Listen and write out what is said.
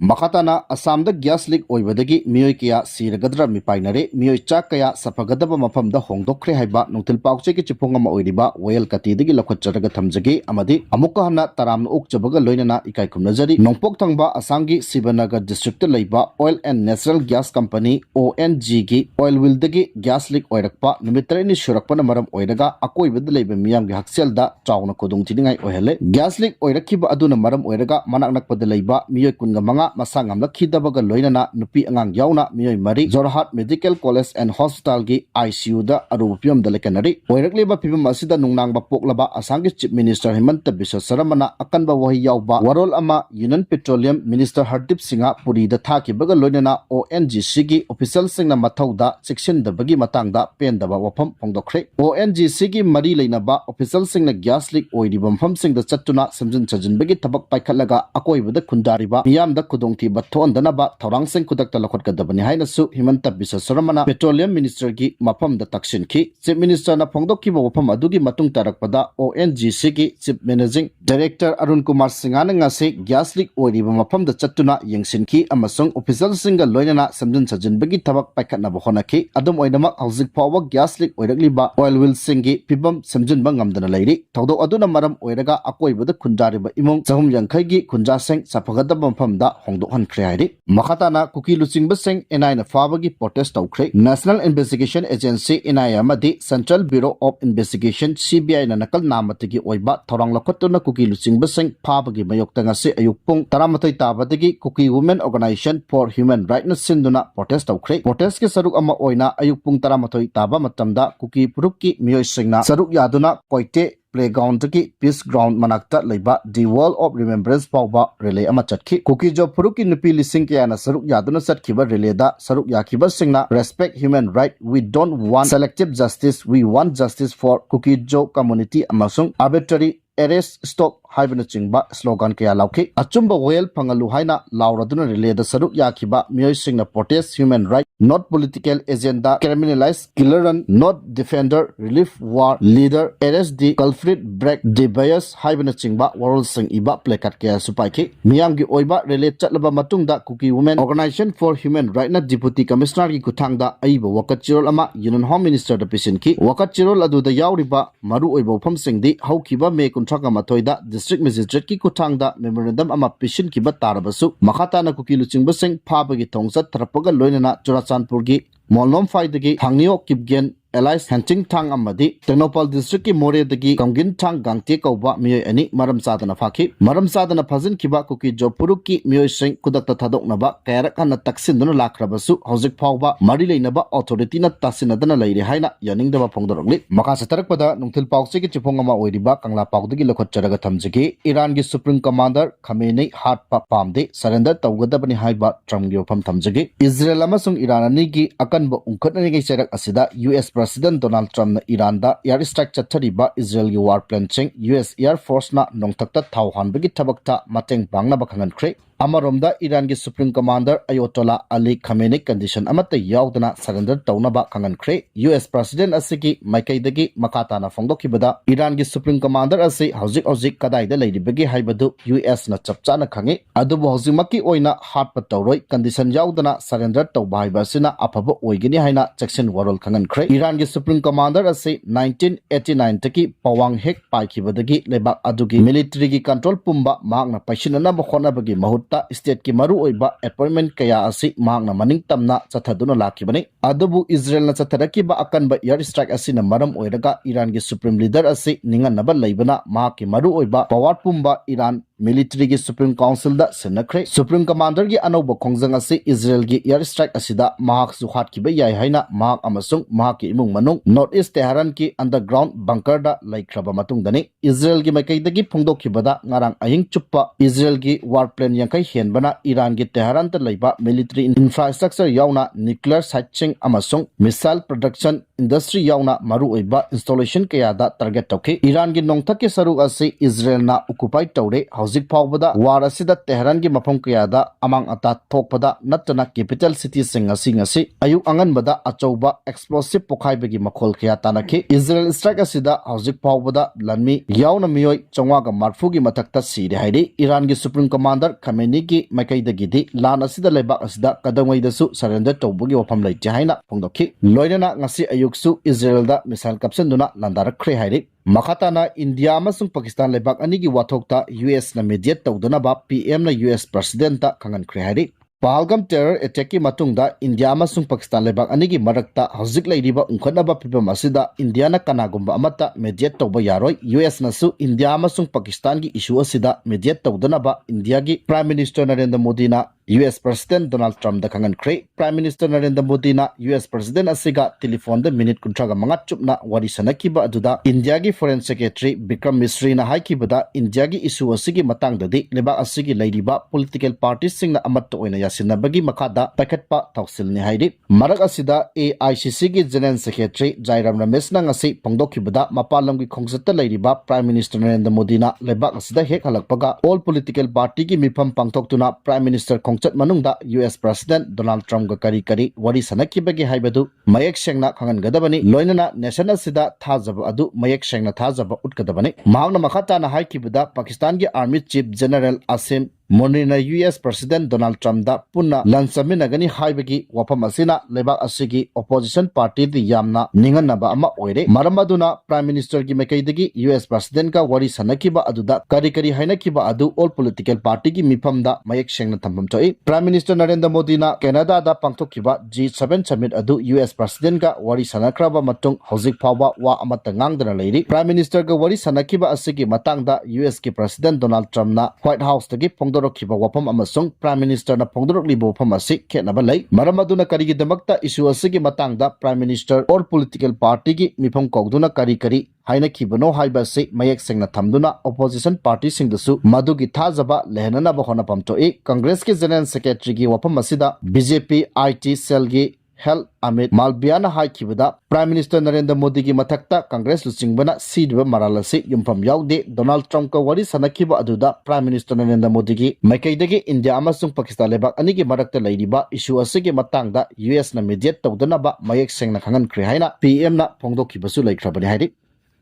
Makatana Assamda gas leak oibadagi Mioi kaya Sigadra Mipainare Mioi chak kaya sapagadaba mapamda hongdokre haiba nutil pauche ki chipongama oiriba whale katidagi lakhotcharaga thamjagi amadi amuka hana taramna ukchabaga loinana ikai kumnajari nongpok thangba Assamgi Sibanagar district leiba Oil and Natural Gas Company ONG gi oil well dagi gas leak oirakpa numitrani shurakpana maram oiraga akoibada leiba miyamgi hakselda chawna kodung tidingai ohele gas leak oirakiba aduna maram oiraga manaknakpada leiba Mioi kunga manga masang amla khidabaga loinana nupi angang yauna Mioi mari Jorhat Medical College and Hospital gi ICU da arupiam dalekanari oirakleba pibam asida nungnangba poklaba Assam Chief Minister Himanta Biswa Saramana akanba wahi yauba warol ama Union Petroleum Minister Hardip Singha puri da thakibaga loinana ONGC gi official singna mathauda section da bagi matangda pendaba wafam phongdokre ONGC gi mari leinaba official singna gas leak oiribam pham singda chattuna samjin chajin bagi tabak paikhatlaga akoibada khundariba miyamda kudongti bathon danaba thorang sing kudakta lakhotgadabani hainasu Himanta Biswa Saramana Petroleum Minister gi mafam da takshin ki Chief Minister na phongdokki ba wafam adugi matung tarakpada ONGC gi Chief Managing Director Arun Kumar Singhana ngase gas leak oiriba mafam da chattuna yengsinki amasung official singa loinana samjin chajin bagi tabak paikhatna ba honaki adum oinamak hauzik phawa gas leak oirakliba oil well singi pibam samjin ba ngamdana leiri thawdo aduna maram oiraga akoibada khundariba imong chahum yankhai gi khunja seng sapagadaba mafamda hongdokhan khreairi makhatana kuki luchingba seng NI na fabagi protest tawkhre National Investigation Agency NI amadi Central Bureau of Investigation CBI na nakal namatigi oiba thorang lakhotuna kuki luchingba seng fabagi mayokta ngase ayukpung taramatoi tabadagi Kuki Women Organization for Human Rights na sinduna protest tawkhre protest ke saruk ama oina ayukpung taramatoi taba matamda kuki purukki Mioi singna saruk yaduna koite playground ki peace ground manakta leiba the wall of remembrance pawba relay ama chatki kuki jo puruki nupi lising kya na saruk yaduna satkiba relay da saruk yakiba singna respect human right we don't want selective justice we want justice for kuki jo community amasung arbitrary arrest stop haibna chingba slogan kya lauki achumba well pangalu haina lauraduna relay da saruk yakiba Mioi singna protest human right not political agenda criminalize killer and not defender relief war leader arrest the culprit break the bias haibna chingba world sing iba plakat kya supaiki miyamgi oiba relay chatlaba matungda Kuki Women Organization for Human Rights na Deputy Commissioner gi kuthangda aiba wakat chirol ama Union Home Minister da pisinki wakat chirol adu da yauriba maru oiba pham singdi haukiba me kunthaka mathoida District Magistrate ki kuthangda memorandum ama pishin kiba tarabasu makhatana kuki luchingba sing phabagi thongsat tharapaga loinana Churachandpur gi Molnom Faidagi Thangniyo Kipgen Elias Hanting Thang amadi Ternopal District ki More dagi Kamgin Thang Gangte kauba Mioi ani maram sadana fakhi maram sadana phajin kiba kuki jopuruk ki Mioi sing kudakta thadoknaba kayarak hana taksinduna lakhrabasu hauzik phawba mari leinaba authority na tasinadana leire haina yaningdaba phongdorogli maka satarakpada nungthil pauche ki chipongama oiriba kangla paudagi lokhotcharaga thamjigi Iran gi Supreme Commander Khamenei Hatpa Pamde surrender tawgadabani haiba Trump gi wafam thamjigi Israel amasung Iran ani gi akanba ungkhatnani gi cherak asida US President Donald Trump na Iran da air strike chathariba Israel gi war plane cheng US Air Force na nongthakta thawhanbagi thabakta mateng pangna bakhangan khre amaromda Iran gi Supreme Commander Ayatollah Ali Khamenei condition amata yaudana surrender tawnaba khangan khre US President asigi maikaidagi makatana phongdokibada Iran gi Supreme Commander asi hauzik kadaida leiribagi haibadu US na chapchana khangi adubu hauzimaki oina hatpa tawroi condition yaudana surrender tawba haibasina afaba oigini haina section warol khangan khre Iran gi Supreme Commander asi 1989 taki pawang hek paikibadagi lebak adugi military gi control pumba magna paishinana khonabagi mahut state ki maru oiba appointment kaya asi magna maning tamna chathaduna lakibani adubu Israel na chatharaki ba akanba air strike asina maram oiraga Iran gi supreme leader asi ninganaba leibana mahaki maru oiba power pumba Iran military gi Supreme Council da senakre Supreme Commander gi anoba khongjang asi Israel gi air strike asida mahak su hatkiba yai haina mahak amasung mahaki imung manung North East Tehran ki underground bunker da laikhraba matungdani Israel gi makaidagi phongdokhibada ngarang ahing chuppa Israel gi warplane yankai henbana Iran gi Tehran ta leiba military infrastructure yauna nuclear site ching amasung missile production industry yauna maru oiba installation kayada target tauki Iran gi nongthak saruk asi Israel na occupy tawre hauzik phawbada war asida Tehran gi mafam kayada amang ata thokpada natna capital city singasi ngasi ayuk anganbada achauba explosive pokhaibagi makhol kaya tanaki Israel strike asida hauzik phawbada lanmi yauna mioi chongwaga marfugi mathakta sire hairi Iran gi supreme commander Khamenei gi makaidagidi lan asida lebak asida kadangwaidasu surrender tawbugi wafam leite haina phongdokhi loinana ngasi ayuksu Israel da missile kapsenduna landarakre hairi Makhatana India amasung Pakistan lebak anigi wathokta US na mediate tawdunaba PM na US president ta khangan khre hairi Pahalgam terror attack ki matungda India amasung Pakistan lebak anigi marakta hauzik leiriba ungkhanaba phibam asida India na kanagumba amata mediate tawba yaroi US na su India amasung Pakistan gi issue asida mediate tawdunaba India gi Prime Minister Narendra Modi na US President Donald Trump da khangan khre Prime Minister Narendra Modi na US President asiga telephone da minute kuntraga mangat chupna wari sanakiba aduda India gi Foreign Secretary Bikram Misri na haikibada India gi issue asigi matangdadi lebak asigi leiriba political parties singna amat oina yasinabagi makada pakatpa tawsilni hairi marak asida AICC gi General Secretary Jairam Ramesh na ngasi pongdokhibada mapalam gi khongsata leiriba Prime Minister Narendra Modi na lebak asida hek halakpaga all political party gi mifam pangthoktuna Prime Minister Chat manungda US President Donald Trump ga kari wari sanakibagi haibadu mayek sengna khangan gadabani loinana nation asida thajaba adu mayek sengna thajaba utkadabani mahangna makhata na haikibada Pakistan gi Army Chief General Asim Munirna US President Donald Trump da punna lansaminagani haibagi wafam asina lebak asigi opposition party di yamna ninganaba ama oire maramaduna Prime Minister gi mekaidagi US President ka wari sanakiba aduda kari hainakiba adu all political party gi mifamda mayek sengna thambam choi Prime Minister Narendra Modi na Canada da pangthokkiba G7 summit adu US President ka wari sanakraba matung hauzik phawba wa amata ngangdana leiri Prime Minister ga wari sanakiba asigi matangda US ki President Donald Trump na White House tagi Kiba wapam amasung Prime Minister na pongdoroklibo wapam asi khenaba lei maramaduna karigi damakta issue asigi matangda Prime Minister or political party gi mifam kogduna kari haina kibano haiba se mayek sengna thamduna opposition party singdasu madugi thajaba lehnana ba hona pamto e Congress ke General Secretary gi wapam asida BJP IT cell gi Hel Amit Malbiana haikibada Prime Minister Narendra Modi gi mathakta Congress lucingbana sidba maralasi yumfam yaude Donald Trump ka wari sanakiba aduda Prime Minister Narendra Modi gi makaidagi India amasung Pakistan lebak anigi marakta leiriba issue asigi matangda US na mediate tawdana ba mayek sengna khangan khre haina PM na phongdokhibasu laikhrabani hairi